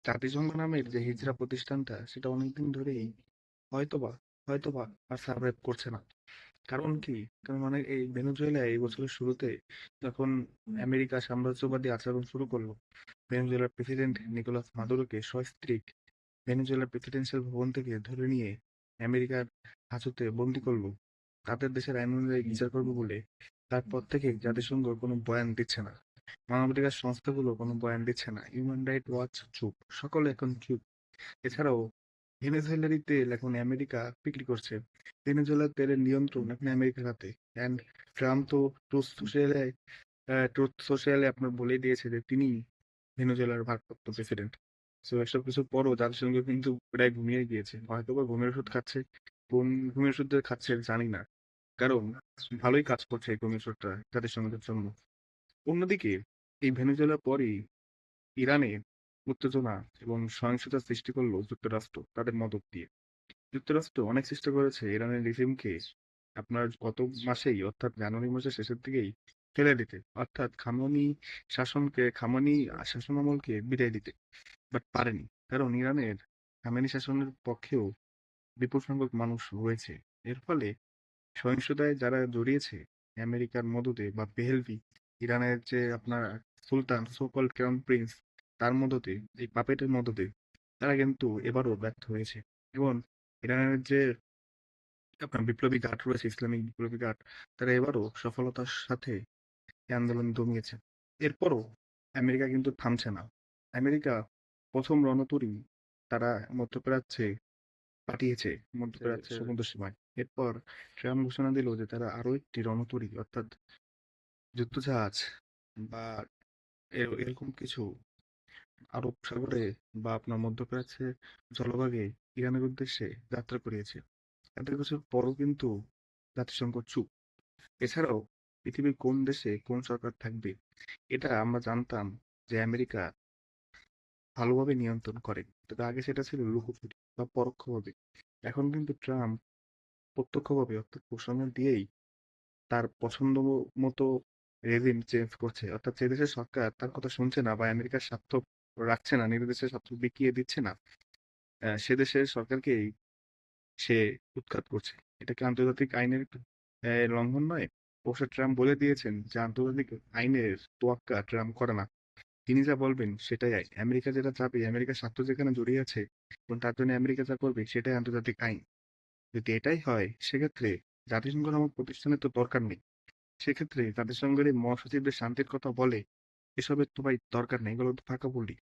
জাতিসংঘ নামের যে হিজড়া প্রতিষ্ঠানটা সেটা অনেকদিন ধরেই হয়তোবা হয়তোবা আর সার্ভাইভ করছে না। কারণ কি? কারণ মানে এই ভেনেজুয়েলা এই বছরের শুরুতে যখন আমেরিকা সাম্রাজ্যবাদী আচরণ শুরু করলো, ভেনেজুয়েলার প্রেসিডেন্ট নিকোলাস মাদুরোকে সস্ত্রীক ভেনেজুয়েলার প্রেসিডেন্সিয়াল ভবন থেকে ধরে নিয়ে আমেরিকার হাজতে বন্দি করলো, তাদের দেশের আইন অনুযায়ী বিচার করবে বলে। তারপর থেকে জাতিসংঘ কোনো বয়ান দিচ্ছে না, মানবাধিকার সংস্থাগুলো কোনো বয়ান দিচ্ছে না, হিউম্যান রাইট ওয়াচ চুপ, সকলে এখন চুপ। এছাড়াও ভেনেজুয়েলার তেল এখন আমেরিকা বিক্রি করছে। ভেনেজুয়েলার তেলের নিয়ন্ত্রণ এখন আমেরিকার হাতে। অ্যান্ড ট্রাম্প তো ট্রুথ সোশ্যালে আপনার বলেই দিয়েছে যে তিনি ভেনেজুয়েলার ভারপ্রাপ্ত প্রেসিডেন্ট। সো এসব কিছুর পরও জাতিসংঘ কিন্তু প্রায় ঘুমিয়ে গিয়েছে, হয়তো বা ঘুমের ওষুধ খাচ্ছে। কোন ঘুমের ওষুধ যে খাচ্ছে জানি না, কারণ ভালোই কাজ করছে এই ঘুমের ওষুধটা জাতিসংঘের জন্য। অন্যদিকে এই ভেনেজুয়েলার পরই ইরানে উত্তেজনা এবং সহিংসতা সৃষ্টি করলো যুক্তরাষ্ট্র তাদের মদদ দিয়ে। যুক্তরাষ্ট্র অনেক চেষ্টা করেছে ইরানের রিজিমকে আপনার গত মাসেই, অর্থাৎ জানুয়ারি মাসের শেষের দিকেই ফেলে দিতে, অর্থাৎ খামানি শাসন আমলকে বিদায় দিতে, বাট পারেনি। কারণ ইরানের খামেনি শাসনের পক্ষেও বিপুল সংখ্যক মানুষ রয়েছে। এর ফলে সহিংসতায় যারা জড়িয়েছে আমেরিকার মদদে বা পেহেলভি, ইরানের যে আপনার সুলতান সো কল্ড ক্রাউন প্রিন্স, তার মদদে, এই পাপেটের মদদে তারা কিন্তু এবারও ব্যর্থ হয়েছে। এবং ইরানের যে আপনার বিপ্লবী গার্ড রয়েছে, ইসলামিক বিপ্লবী গার্ড, তারা এবারও সফলতার সাথে এই আন্দোলন দমিয়েছে। এরপরও আমেরিকা কিন্তু থামছে না। আমেরিকা প্রথম রণতরী তারা মধ্যপ্রাচ্যে পাঠিয়েছে, মধ্যপ্রাচ্য সমুদ্র সীমায়। এরপর ট্রাম্প ঘোষণা দিল যে তারা আরো একটি রণতরী, অর্থাৎ যুদ্ধজাহাজ বা এরকম কিছু আরব সাগরে বা আপনার মধ্যপ্রাচ্যে জলভাগে ইরানের উদ্দেশ্যে যাত্রা করিয়েছে। এত কিছুর পরও কিন্তু জাতিসংঘ চুপ। এছাড়াও পৃথিবীর কোন দেশে কোন সরকার থাকবে এটা আমরা জানতাম যে আমেরিকা ভালোভাবে নিয়ন্ত্রণ করে, তবে আগে সেটা ছিল লুকোচুরি বা পরোক্ষভাবে। এখন কিন্তু ট্রাম্প প্রত্যক্ষভাবে, অর্থাৎ ঘোষণা দিয়েই তার পছন্দ মতো রেজিম চেঞ্জ করছে, অর্থাৎ যে দেশের সরকার তার কথা শুনছে না বা আমেরিকার স্বার্থ রাখছে না, নিজের দেশের স্বার্থ বিকিয়ে দিচ্ছে না, সে দেশের সরকারকেই সে উৎখাত করছে। এটা কি আন্তর্জাতিক আইনের লঙ্ঘন নয়? অবশ্য ট্রাম্প বলে দিয়েছেন যে আন্তর্জাতিক আইনের তোয়াক্কা ট্রাম্প করে না, তিনি যা বলবেন সেটাই আইন। আমেরিকা যেটা চাবে, আমেরিকার স্বার্থ যেখানে জড়িয়ে আছে এবং তার জন্য আমেরিকা যা করবে সেটাই আন্তর্জাতিক আইন। যদি এটাই হয় সেক্ষেত্রে জাতিসংঘ নামক প্রতিষ্ঠানের তো দরকার নেই। সেক্ষেত্রে জাতিসংঘের এই মহাসচিবদের শান্তির কথা বলে, এসবের তো ভাই দরকার নেই, এগুলো তো ফাঁকা বলি।